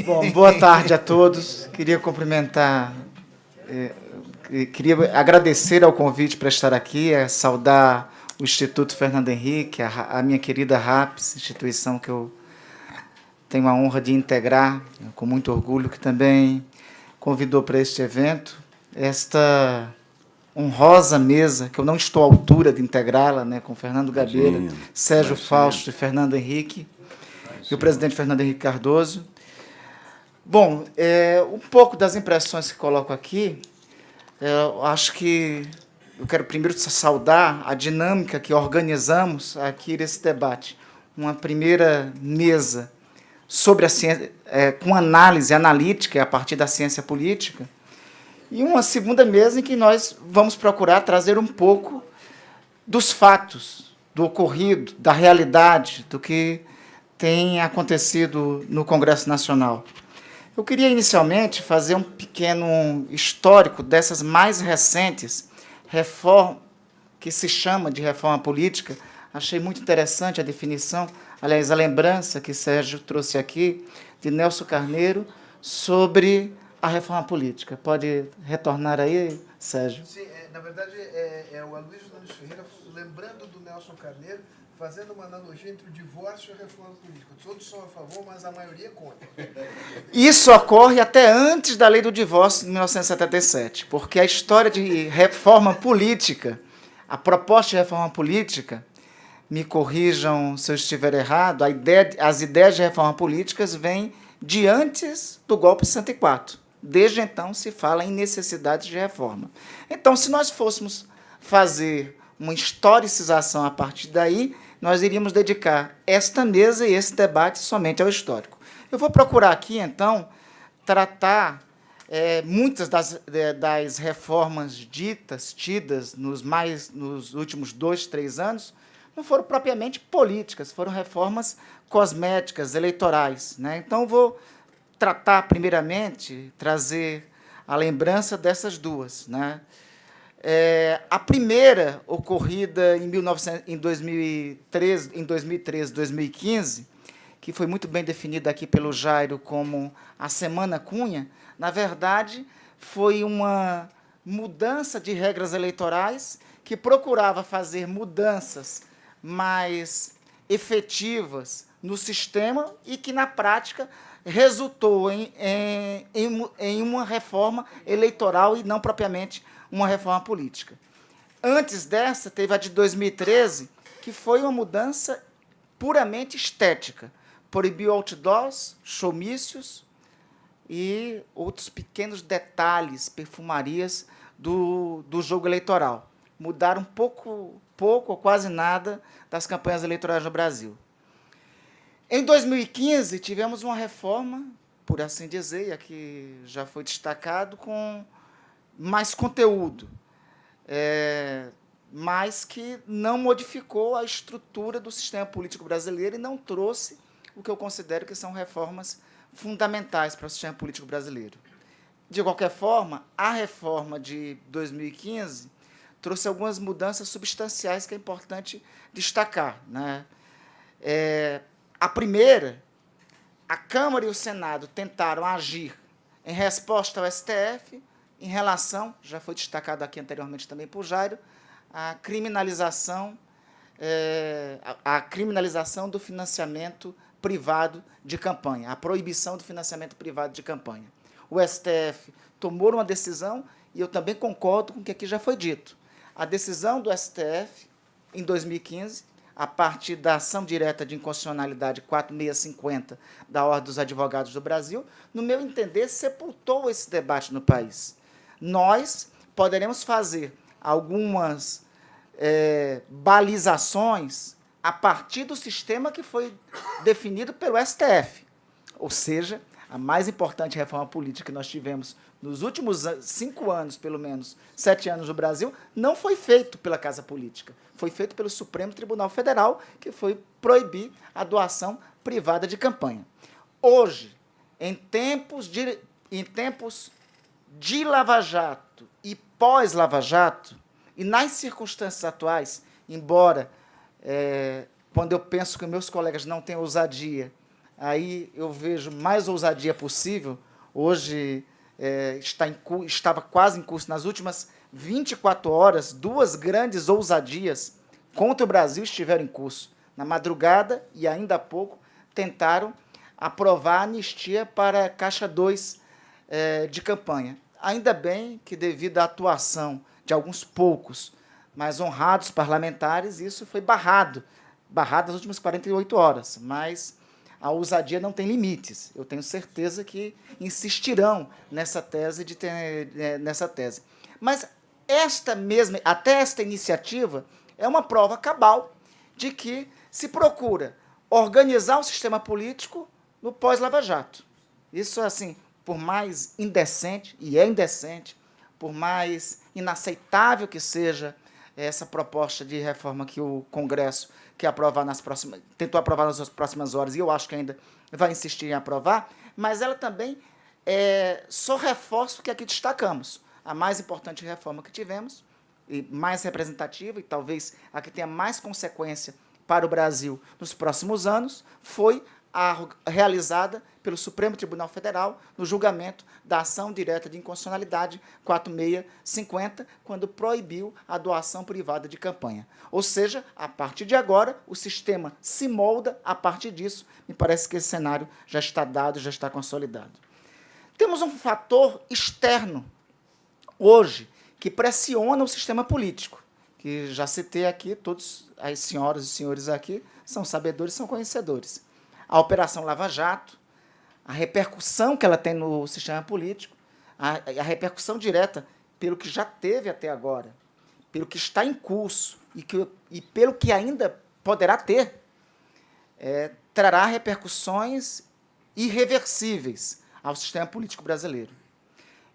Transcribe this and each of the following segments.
Bom, boa tarde a todos. Queria cumprimentar, queria agradecer ao convite para estar aqui, saudar o Instituto Fernando Henrique, a minha querida RAPS, instituição que eu tenho a honra de integrar, com muito orgulho, que também convidou para este evento, esta honrosa mesa, que eu não estou à altura de integrá-la, né, com Fernando Gabeira, Sérgio Fausto e Fernando Henrique, e o presidente Fernando Henrique Cardoso. Bom, um pouco das impressões que coloco aqui, eu acho que eu quero primeiro saudar a dinâmica que organizamos aqui nesse debate. Uma primeira mesa sobre a ciência, com análise analítica a partir da ciência política, e uma segunda mesa em que nós vamos procurar trazer um pouco dos fatos, do ocorrido, da realidade, do que tem acontecido no Congresso Nacional. Eu queria, inicialmente, fazer um pequeno histórico dessas mais recentes reformas, que se chama de reforma política. Achei muito interessante a definição, aliás, a lembrança que Sérgio trouxe aqui, de Nelson Carneiro, sobre a reforma política. Pode retornar aí, Sérgio? Sim, na verdade, é o Aloysio Nunes Ferreira, lembrando do Nelson Carneiro, fazendo uma analogia entre o divórcio e a reforma política. Todos são a favor, mas a maioria é contra. Isso ocorre até antes da lei do divórcio, de 1977, porque a história de reforma política, a proposta de reforma política, me corrijam se eu estiver errado, as ideias de reforma políticas vêm de antes do golpe de 64. Desde então se fala em necessidade de reforma. Então, se nós fôssemos fazer uma historicização a partir daí, nós iríamos dedicar esta mesa e esse debate somente ao histórico. Eu vou procurar aqui, então, tratar muitas das reformas tidas nos últimos 2, 3 anos, não foram propriamente políticas, foram reformas cosméticas, eleitorais, né? Então, vou tratar, primeiramente, trazer a lembrança dessas duas, né? A primeira, ocorrida em 2013, 2015, que foi muito bem definida aqui pelo Jairo como a Semana Cunha, na verdade, foi uma mudança de regras eleitorais que procurava fazer mudanças mais efetivas no sistema e que, na prática, resultou em uma reforma eleitoral e não propriamente uma reforma política. Antes dessa, teve a de 2013, que foi uma mudança puramente estética. Proibiu outdoors, showmícios e outros pequenos detalhes, perfumarias do jogo eleitoral. Mudaram pouco ou quase nada das campanhas eleitorais no Brasil. Em 2015, tivemos uma reforma, por assim dizer, e aqui já foi destacado, com mais conteúdo, mas que não modificou a estrutura do sistema político brasileiro e não trouxe o que eu considero que são reformas fundamentais para o sistema político brasileiro. De qualquer forma, a reforma de 2015 trouxe algumas mudanças substanciais que é importante destacar, né? A primeira, a Câmara e o Senado tentaram agir em resposta ao STF em relação, já foi destacado aqui anteriormente também por Jairo, a criminalização do financiamento privado de campanha, a proibição do financiamento privado de campanha. O STF tomou uma decisão, e eu também concordo com o que aqui já foi dito. A decisão do STF, em 2015, a partir da ação direta de inconstitucionalidade 4650 da Ordem dos Advogados do Brasil, no meu entender, sepultou esse debate no país. Nós poderemos fazer algumas balizações a partir do sistema que foi definido pelo STF. Ou seja, a mais importante reforma política que nós tivemos nos últimos 5 anos, pelo menos 7 anos no Brasil, não foi feito pela Casa Política, foi feito pelo Supremo Tribunal Federal, que foi proibir a doação privada de campanha. Hoje, em tempos de Lava Jato e pós-Lava Jato, e nas circunstâncias atuais, embora, quando eu penso que meus colegas não têm ousadia aí eu vejo mais ousadia possível. Hoje estava quase em curso, nas últimas 24 horas, 2 grandes ousadias contra o Brasil estiveram em curso. Na madrugada e ainda há pouco tentaram aprovar a anistia para Caixa 2 de campanha. Ainda bem que, devido à atuação de alguns poucos, mas honrados parlamentares, isso foi barrado nas últimas 48 horas, mas a ousadia não tem limites. Eu tenho certeza que insistirão nessa tese. Mas até esta iniciativa é uma prova cabal de que se procura organizar o sistema político no pós-Lava Jato. Isso, assim, por mais indecente, e é indecente, por mais inaceitável que seja essa proposta de reforma que o Congresso tentou aprovar nas próximas horas, e eu acho que ainda vai insistir em aprovar, mas ela também só reforça o que aqui destacamos. A mais importante reforma que tivemos, e mais representativa, e talvez a que tenha mais consequência para o Brasil nos próximos anos, foi a realizada pelo Supremo Tribunal Federal no julgamento da ação direta de inconstitucionalidade 4650, quando proibiu a doação privada de campanha. Ou seja, a partir de agora, o sistema se molda a partir disso. Me parece que esse cenário já está dado, já está consolidado. Temos um fator externo hoje que pressiona o sistema político, que já citei aqui, todas as senhoras e senhores aqui são sabedores, são conhecedores. A Operação Lava Jato, a repercussão que ela tem no sistema político, a repercussão direta pelo que já teve até agora, pelo que está em curso e pelo que ainda poderá ter, trará repercussões irreversíveis ao sistema político brasileiro.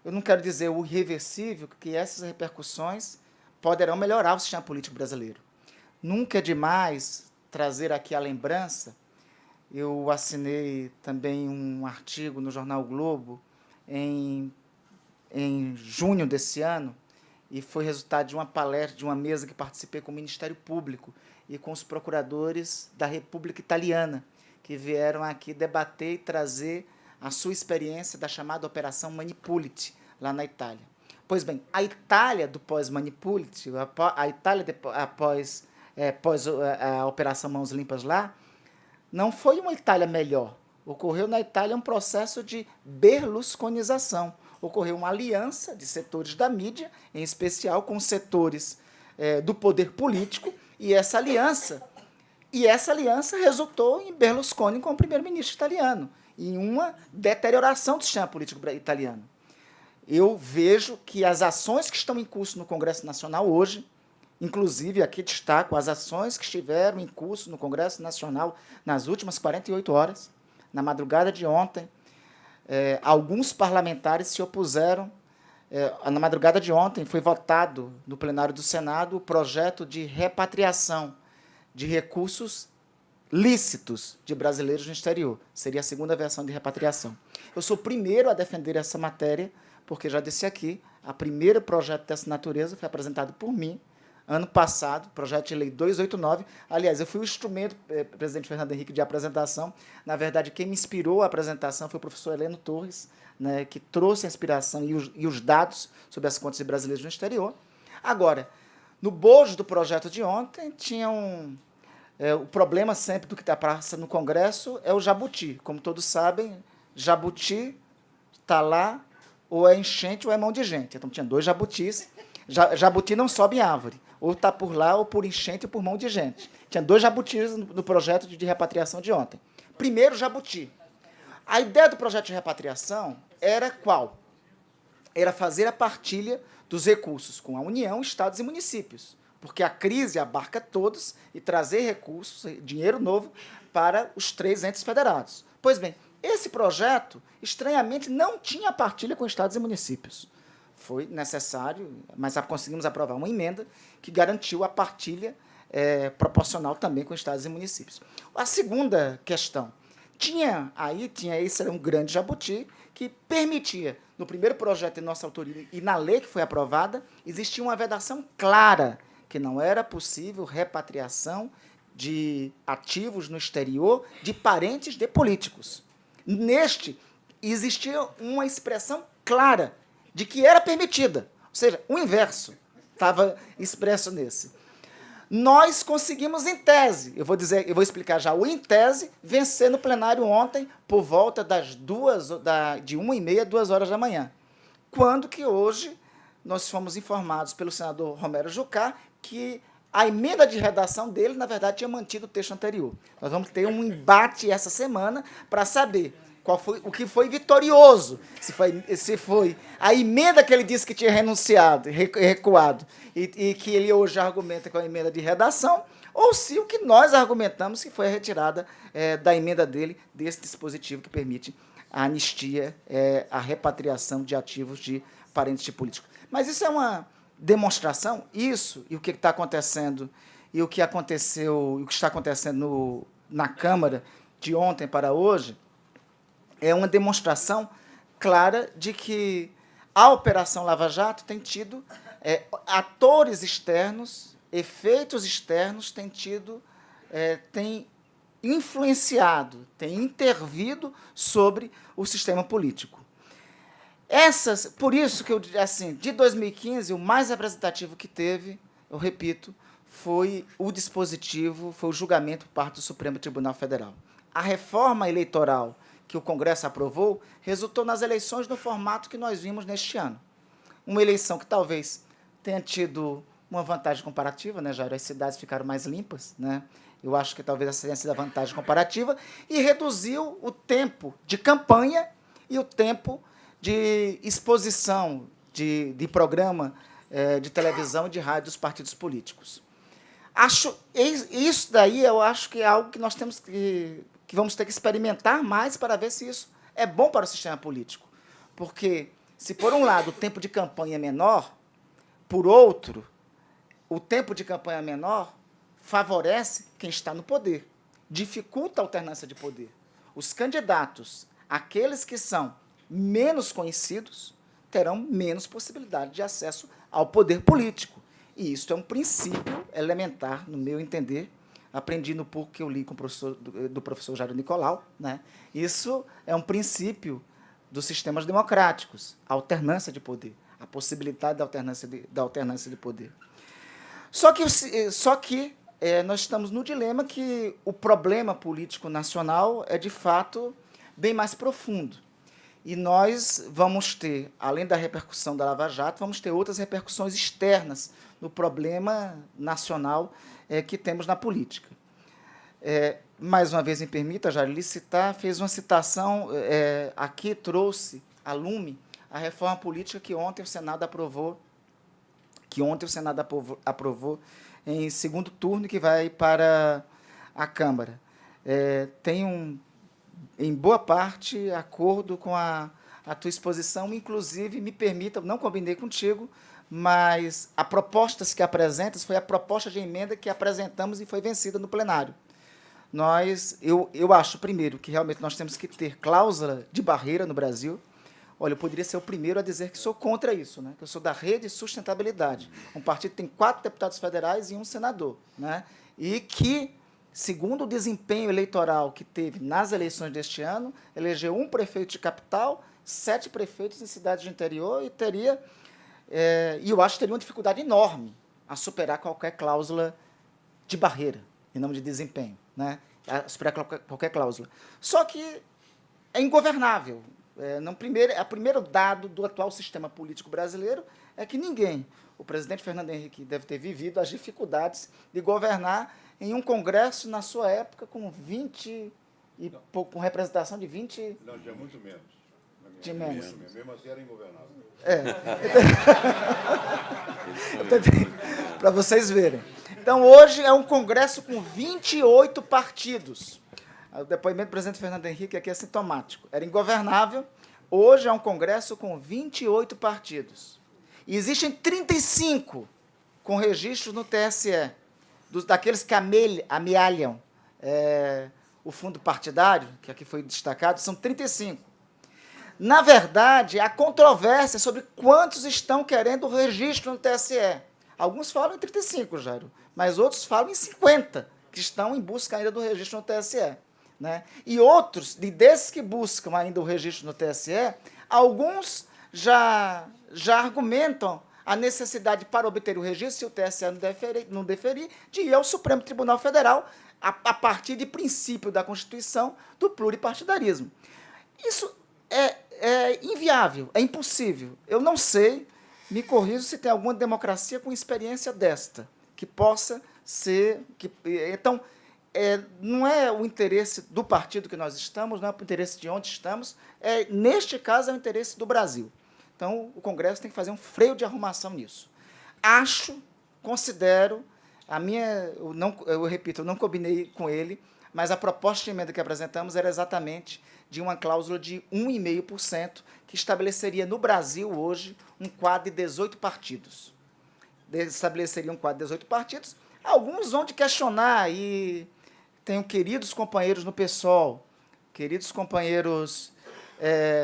Eu não quero dizer o irreversível, que essas repercussões poderão melhorar o sistema político brasileiro. Nunca é demais trazer aqui a lembrança. Eu assinei também um artigo no jornal o Globo em junho desse ano, e foi resultado de uma palestra, de uma mesa que participei com o Ministério Público e com os procuradores da República Italiana, que vieram aqui debater e trazer a sua experiência da chamada Operação Manipuliti, lá na Itália. Pois bem, a Itália do pós-Manipuliti, a Itália após a Operação Mãos Limpas lá, não foi uma Itália melhor. Ocorreu na Itália um processo de berlusconização. Ocorreu uma aliança de setores da mídia, em especial com setores do poder político, e essa aliança resultou em Berlusconi como primeiro-ministro italiano, em uma deterioração do sistema político italiano. Eu vejo que as ações que estão em curso no Congresso Nacional hoje, inclusive aqui destaco as ações que estiveram em curso no Congresso Nacional nas últimas 48 horas, na madrugada de ontem, alguns parlamentares se opuseram. Na madrugada de ontem foi votado no plenário do Senado o projeto de repatriação de recursos lícitos de brasileiros no exterior. Seria a segunda versão de repatriação. Eu sou o primeiro a defender essa matéria, porque já disse aqui, o primeiro projeto dessa natureza foi apresentado por mim, ano passado, projeto de lei 289. Aliás, eu fui o instrumento, presidente Fernando Henrique, de apresentação. Na verdade, quem me inspirou a apresentação foi o professor Heleno Torres, né, que trouxe a inspiração e os dados sobre as contas de brasileiros no exterior. Agora, no bojo do projeto de ontem, tinha o problema sempre do que está passando no Congresso é o jabuti. Como todos sabem, jabuti está lá, ou é enchente ou é mão de gente. Então, tinha 2 jabutis. Jabuti não sobe em árvore. Ou está por lá, ou por enchente, ou por mão de gente. Tinha 2 jabutis no projeto de repatriação de ontem. Primeiro, jabuti. A ideia do projeto de repatriação era qual? Era fazer a partilha dos recursos com a União, estados e municípios, porque a crise abarca todos, e trazer recursos, dinheiro novo, para os 3 entes federados. Pois bem, esse projeto, estranhamente, não tinha partilha com estados e municípios. Foi necessário, mas conseguimos aprovar uma emenda que garantiu a partilha proporcional também com estados e municípios. A segunda questão, esse era um grande jabuti, que permitia, no primeiro projeto de nossa autoria e na lei que foi aprovada, existia uma vedação clara, que não era possível repatriação de ativos no exterior de parentes de políticos. Neste, existia uma expressão clara de que era permitida, ou seja, o inverso estava expresso nesse. Nós conseguimos, em tese, eu vou explicar já o em tese, vencer no plenário ontem por volta de 1h30, 2 horas da manhã. Quando que hoje nós fomos informados pelo senador Romero Jucá que a emenda de redação dele, na verdade, tinha mantido o texto anterior. Nós vamos ter um embate essa semana para saber o que foi vitorioso, se foi a emenda que ele disse que tinha renunciado, recuado, e que ele hoje argumenta com a emenda de redação, ou se o que nós argumentamos que foi a retirada da emenda dele, desse dispositivo que permite a anistia, a repatriação de ativos de parentes de políticos. Mas isso é uma demonstração, isso e o que está acontecendo, e o que aconteceu, e o que está acontecendo na Câmara de ontem para hoje, é uma demonstração clara de que a Operação Lava Jato tem tido atores externos, efeitos externos, tem influenciado, tem intervido sobre o sistema político. Por isso que eu assim, de 2015, o mais representativo que teve, eu repito, foi o dispositivo, foi o julgamento por parte do Supremo Tribunal Federal. A reforma eleitoral que o Congresso aprovou resultou nas eleições no formato que nós vimos neste ano. Uma eleição que talvez tenha tido uma vantagem comparativa, né, Jair? As cidades ficaram mais limpas, né? Eu acho que talvez essa tenha sido a vantagem comparativa, e reduziu o tempo de campanha e o tempo de exposição de programa de televisão e de rádio dos partidos políticos. Isso daí eu acho que é algo que nós temos que vamos ter que experimentar mais para ver se isso é bom para o sistema político. Porque, se por um lado o tempo de campanha é menor, por outro, o tempo de campanha menor favorece quem está no poder, dificulta a alternância de poder. Os candidatos, aqueles que são menos conhecidos, terão menos possibilidade de acesso ao poder político. E isso é um princípio elementar, no meu entender, aprendi no pouco que eu li com do professor Jairo Nicolau, né? Isso é um princípio dos sistemas democráticos, a alternância de poder, a possibilidade da alternância de poder. Só que nós estamos no dilema que o problema político nacional é, de fato, bem mais profundo. E nós vamos ter, além da repercussão da Lava Jato, vamos ter outras repercussões externas no problema nacional que temos na política. Mais uma vez, me permita, Jair, citar, fez uma citação, aqui trouxe a lume a reforma política que ontem o Senado aprovou, em segundo turno, que vai para a Câmara. Tem em boa parte, acordo com a tua exposição, inclusive, me permita, não combinei contigo, mas a proposta que apresentas foi a proposta de emenda que apresentamos e foi vencida no plenário. Eu acho, primeiro, que realmente nós temos que ter cláusula de barreira no Brasil. Olha, eu poderia ser o primeiro a dizer que sou contra isso, né? Que eu sou da Rede Sustentabilidade. Um partido que tem 4 deputados federais e 1 senador, né? E que, segundo o desempenho eleitoral que teve nas eleições deste ano, elegeu 1 prefeito de capital, 7 prefeitos em cidades do interior, e eu acho que teria uma dificuldade enorme a superar qualquer cláusula de barreira, em nome de desempenho, né? A superar qualquer cláusula. Só que é ingovernável. O primeiro dado do atual sistema político brasileiro é que ninguém, o presidente Fernando Henrique deve ter vivido as dificuldades de governar em um Congresso, na sua época, com 20 e pouco, com representação de 20... Não, tinha muito menos. Tinha menos. Mesmo assim era ingovernável. Para vocês verem. Então, hoje é um Congresso com 28 partidos. O depoimento do presidente Fernando Henrique aqui é sintomático. Era ingovernável. Hoje é um Congresso com 28 partidos. E existem 35 com registro no TSE, daqueles que amealham o fundo partidário, que aqui foi destacado, são 35. Na verdade, há controvérsia sobre quantos estão querendo o registro no TSE. Alguns falam em 35, Jairo, mas outros falam em 50 que estão em busca ainda do registro no TSE. Né? E outros, desses que buscam ainda o registro no TSE, alguns já argumentam a necessidade para obter o registro, se o TSE não deferir, de ir ao Supremo Tribunal Federal a partir de princípio da Constituição do pluripartidarismo. Isso é inviável, é impossível. Eu não sei, me corrijo se tem alguma democracia com experiência desta, que possa ser... Então, não é o interesse do partido que nós estamos, não é o interesse de onde estamos, neste caso é o interesse do Brasil. Então, o Congresso tem que fazer um freio de arrumação nisso. Considero, eu repito, eu não combinei com ele, mas a proposta de emenda que apresentamos era exatamente de uma cláusula de 1,5%, que estabeleceria no Brasil hoje um quadro de 18 partidos. Estabeleceria um quadro de 18 partidos. Alguns vão te questionar, e tenho queridos companheiros no PSOL, queridos companheiros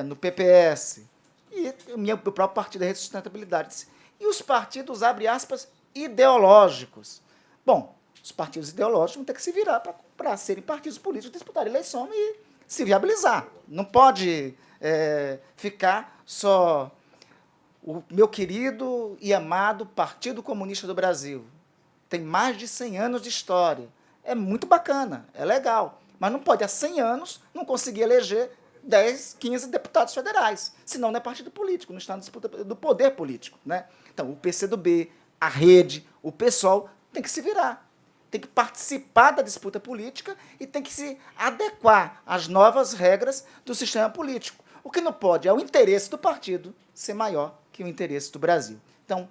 no PPS, e o meu próprio partido, a Rede de Sustentabilidade. E os partidos, abre aspas, ideológicos. Bom, os partidos ideológicos vão ter que se virar para serem partidos políticos, disputar eleição e se viabilizar. Não pode ficar só o meu querido e amado Partido Comunista do Brasil. Tem mais de 100 anos de história. É muito bacana, é legal. Mas não pode, há 100 anos, não conseguir eleger 10, 15 deputados federais. Senão não é partido político, não está na disputa do poder político. Né? Então, o PCdoB, a Rede, o PSOL, tem que se virar. Tem que participar da disputa política e tem que se adequar às novas regras do sistema político. O que não pode é o interesse do partido ser maior que o interesse do Brasil. Então,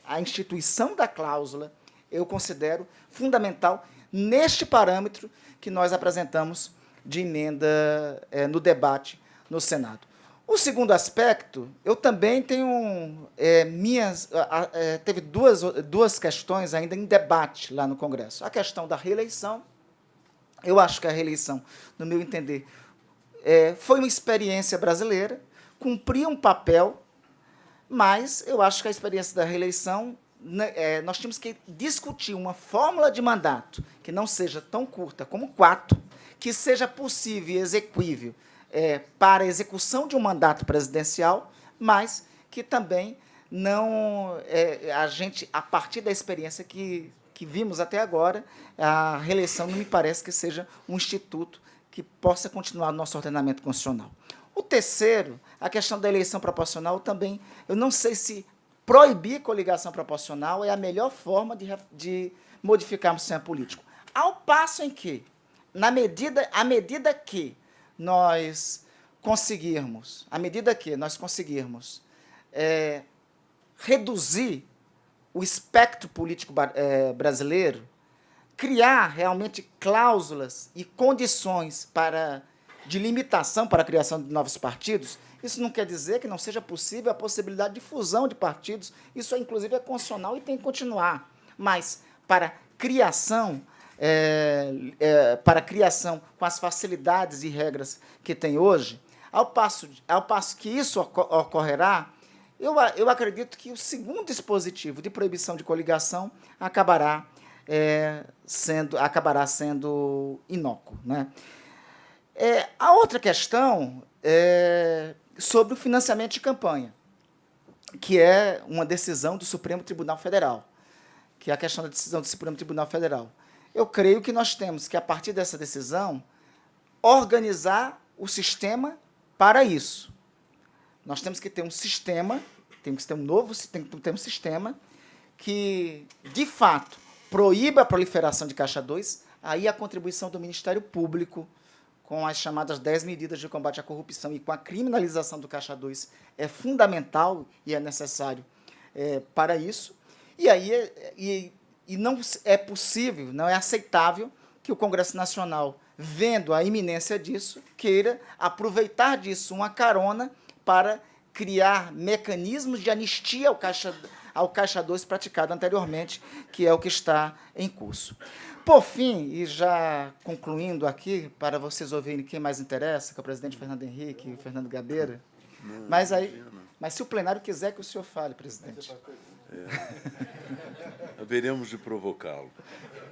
a instituição da cláusula eu considero fundamental neste parâmetro que nós apresentamos de emenda no debate no Senado. O segundo aspecto, eu também tenho teve duas questões ainda em debate lá no Congresso. A questão da reeleição. Eu acho que a reeleição, no meu entender, foi uma experiência brasileira, cumpria um papel, mas eu acho que a experiência da reeleição, nós temos que discutir uma fórmula de mandato que não seja tão curta como 4, que seja possível e exequível para a execução de um mandato presidencial, mas que também não... a partir da experiência que vimos até agora, a reeleição não me parece que seja um instituto que possa continuar no nosso ordenamento constitucional. O terceiro, a questão da eleição proporcional também, eu não sei se proibir coligação proporcional é a melhor forma de modificarmos o sistema político. Ao passo em que, à medida que nós conseguirmos reduzir o espectro político brasileiro, criar realmente cláusulas e condições de limitação para a criação de novos partidos, isso não quer dizer que não seja possível a possibilidade de fusão de partidos, isso, inclusive, é constitucional e tem que continuar. Mas, para criação com as facilidades e regras que tem hoje, ao passo que isso ocorrerá, eu acredito que o segundo dispositivo de proibição de coligação acabará sendo inócuo. Né? A outra questão é sobre o financiamento de campanha, que é uma decisão do Supremo Tribunal Federal, que é a questão da decisão do Supremo Tribunal Federal. Eu creio que nós temos que, a partir dessa decisão, organizar o sistema para isso. Nós temos que ter um sistema, temos que ter um sistema que, de fato, proíba a proliferação de Caixa 2, aí a contribuição do Ministério Público, com as chamadas 10 medidas de combate à corrupção e com a criminalização do Caixa 2, é fundamental e é necessário para isso. E aí não é possível, não é aceitável que o Congresso Nacional, vendo a iminência disso, queira aproveitar disso uma carona para criar mecanismos de anistia ao Caixa 2 praticado anteriormente, que é o que está em curso. Por fim, e já concluindo aqui, para vocês ouvirem quem mais interessa, que é o presidente Fernando Henrique e o Fernando Gabeira, mas se o plenário quiser que o senhor fale, presidente. Haveremos de provocá-lo.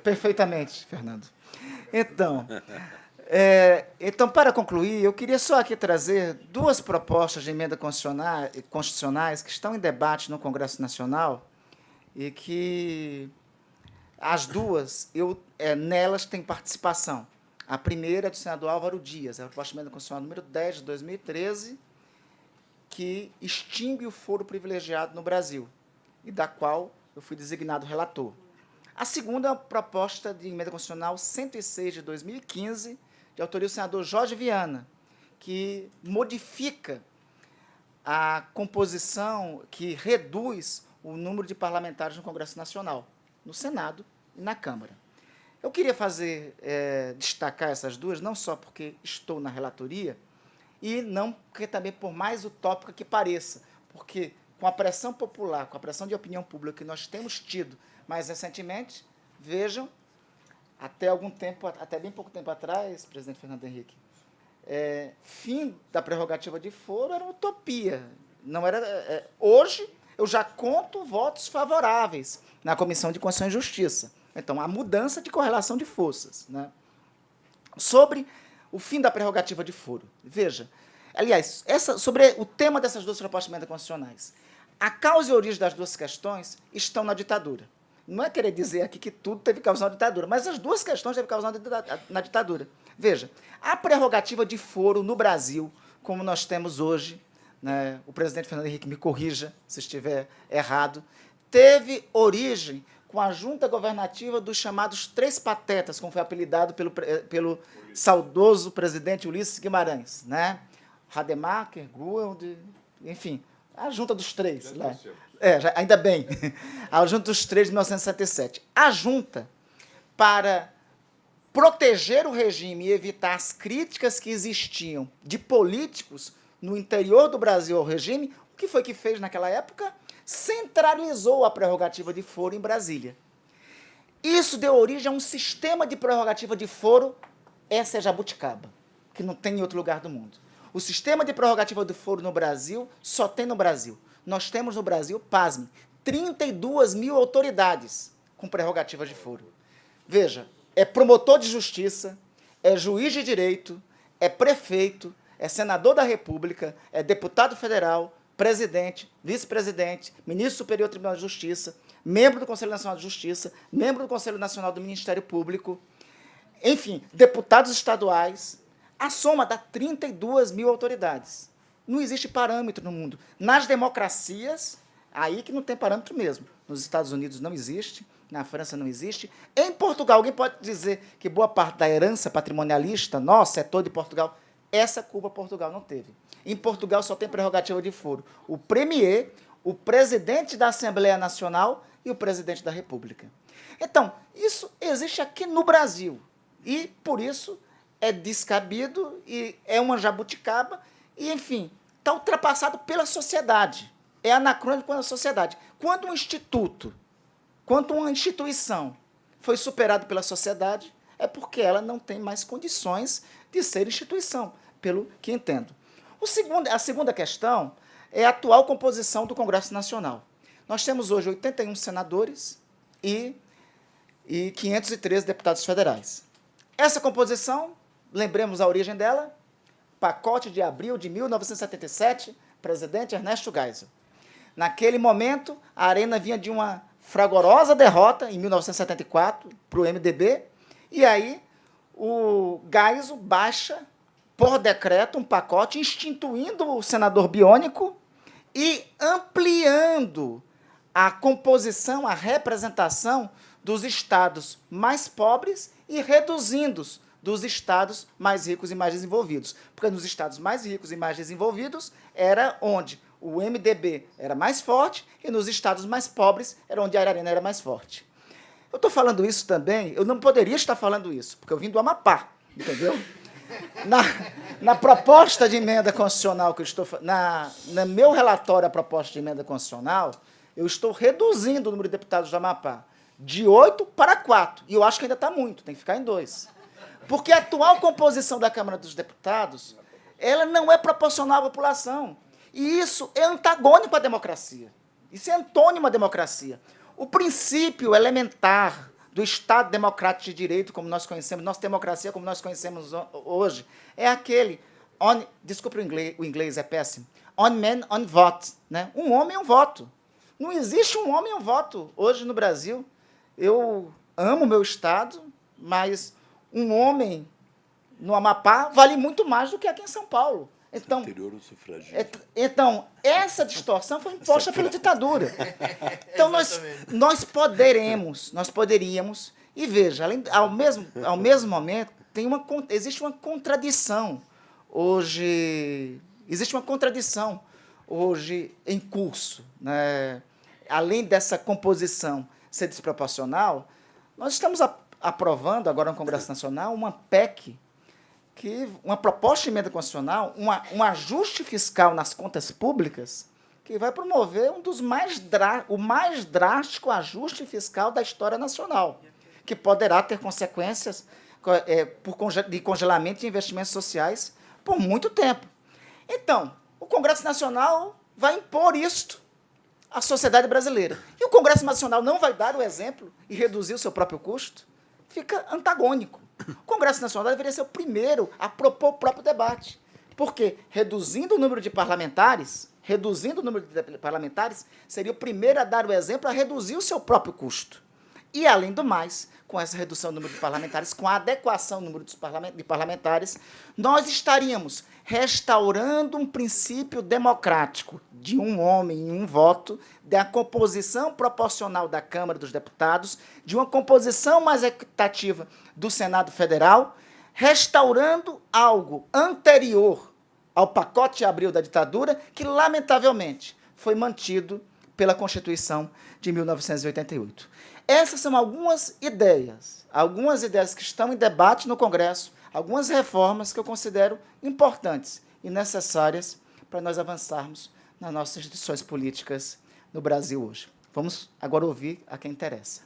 Perfeitamente, Fernando. Então, para concluir, eu queria só aqui trazer duas propostas de emenda constitucionais que estão em debate no Congresso Nacional e que as duas, nelas tem participação. A primeira é do senador Álvaro Dias, a proposta de emenda constitucional número 10 de 2013, que extingue o foro privilegiado no Brasil, e da qual eu fui designado relator. A segunda é a proposta de emenda constitucional 106 de 2015, de autoria do senador Jorge Viana, que modifica a composição, que reduz o número de parlamentares no Congresso Nacional, no Senado e na Câmara. Eu queria destacar essas duas, não só porque estou na relatoria, e não porque também, por mais utópica que pareça, porque com a pressão popular, com a pressão de opinião pública que nós temos tido mais recentemente, vejam, até bem pouco tempo atrás, presidente Fernando Henrique, fim da prerrogativa de foro era uma utopia. Não era, hoje, eu já conto votos favoráveis na Comissão de Constituição e Justiça. Então, a mudança de correlação de forças, né? Sobre o fim da prerrogativa de foro. Veja, aliás, sobre o tema dessas duas propostas de emenda constitucionais. A causa e a origem das duas questões estão na ditadura. Não é querer dizer aqui que tudo teve causa na ditadura, mas as duas questões teve causa na ditadura. Veja, a prerrogativa de foro no Brasil, como nós temos hoje, né, o presidente Fernando Henrique me corrija se estiver errado, teve origem com a junta governativa dos chamados Três Patetas, como foi apelidado pelo saudoso presidente Ulisses Guimarães, né? Rademacher, Gould, enfim, a junta dos três. Né? Ainda bem, a junta dos três de 1967. A junta, para proteger o regime e evitar as críticas que existiam de políticos no interior do Brasil ao regime, o que foi que fez naquela época? Centralizou a prerrogativa de foro em Brasília. Isso deu origem a um sistema de prerrogativa de foro, essa é jabuticaba, que não tem em outro lugar do mundo. O sistema de prerrogativa de foro no Brasil só tem no Brasil. Nós temos no Brasil, pasme, 32 mil autoridades com prerrogativas de foro. Veja, é promotor de justiça, é juiz de direito, é prefeito, é senador da República, é deputado federal, presidente, vice-presidente, ministro superior do Tribunal de Justiça, membro do Conselho Nacional de Justiça, membro do Conselho Nacional do Ministério Público, enfim, deputados estaduais. A soma dá 32 mil autoridades. Não existe parâmetro no mundo. Nas democracias, aí que não tem parâmetro mesmo. Nos Estados Unidos não existe, na França não existe. Em Portugal, alguém pode dizer que boa parte da herança patrimonialista nossa é toda de Portugal. Essa culpa Portugal não teve. Em Portugal só tem prerrogativa de foro o premier, o presidente da Assembleia Nacional e o presidente da República. Então, isso existe aqui no Brasil. E, por isso, é descabido e é uma jabuticaba e, enfim, está ultrapassado pela sociedade. É anacrônico pela sociedade. Quando um instituto, quando uma instituição foi superada pela sociedade, é porque ela não tem mais condições de ser instituição, pelo que entendo. A segunda questão é a atual composição do Congresso Nacional. Nós temos hoje 81 senadores e 513 deputados federais. Essa composição, lembremos a origem dela, pacote de abril de 1977, presidente Ernesto Geisel. Naquele momento, a Arena vinha de uma fragorosa derrota, em 1974, para o MDB, e aí o Geisel baixa, por decreto, um pacote instituindo o senador biônico e ampliando a composição, a representação dos estados mais pobres e reduzindo dos estados mais ricos e mais desenvolvidos. Porque nos estados mais ricos e mais desenvolvidos era onde o MDB era mais forte e nos estados mais pobres era onde a Arena era mais forte. Eu estou falando isso também, eu não poderia estar falando isso, porque eu vim do Amapá, entendeu? Na proposta de emenda constitucional que eu estou... No meu relatório, a proposta de emenda constitucional, eu estou reduzindo o número de deputados do Amapá de 8 para 4. E eu acho que ainda está muito, tem que ficar em 2. Porque a atual composição da Câmara dos Deputados, ela não é proporcional à população. E isso é antagônico à democracia. Isso é antônimo à democracia. O princípio elementar do Estado democrático de direito, como nós conhecemos, nossa democracia como nós conhecemos hoje, é aquele, desculpe o inglês é péssimo, on man, on vote, né? Um homem, um voto. Não existe um homem, um voto hoje no Brasil. Eu amo o meu Estado, mas um homem no Amapá vale muito mais do que aqui em São Paulo. Então, anterior ao sufragio. Então, essa distorção foi imposta pela ditadura. Então, nós poderíamos, e veja, ao mesmo momento, existe uma contradição hoje em curso, né? Além dessa composição ser desproporcional, nós estamos aprovando agora no Congresso Nacional uma PEC, uma proposta de emenda constitucional, um ajuste fiscal nas contas públicas, que vai promover o mais drástico ajuste fiscal da história nacional, que poderá ter consequências de congelamento de investimentos sociais por muito tempo. Então, o Congresso Nacional vai impor isto à sociedade brasileira. E o Congresso Nacional não vai dar o exemplo e reduzir o seu próprio custo? Fica antagônico. O Congresso Nacional deveria ser o primeiro a propor o próprio debate. Porque, reduzindo o número de parlamentares, seria o primeiro a dar o exemplo a reduzir o seu próprio custo. E, além do mais, com essa redução do número de parlamentares, com a adequação do número de parlamentares, nós estaríamos restaurando um princípio democrático de um homem e um voto, da composição proporcional da Câmara dos Deputados, de uma composição mais equitativa do Senado Federal, restaurando algo anterior ao pacote de abril da ditadura, que, lamentavelmente, foi mantido pela Constituição de 1988. Essas são algumas ideias que estão em debate no Congresso, algumas reformas que eu considero importantes e necessárias para nós avançarmos nas nossas instituições políticas no Brasil hoje. Vamos agora ouvir a quem interessa.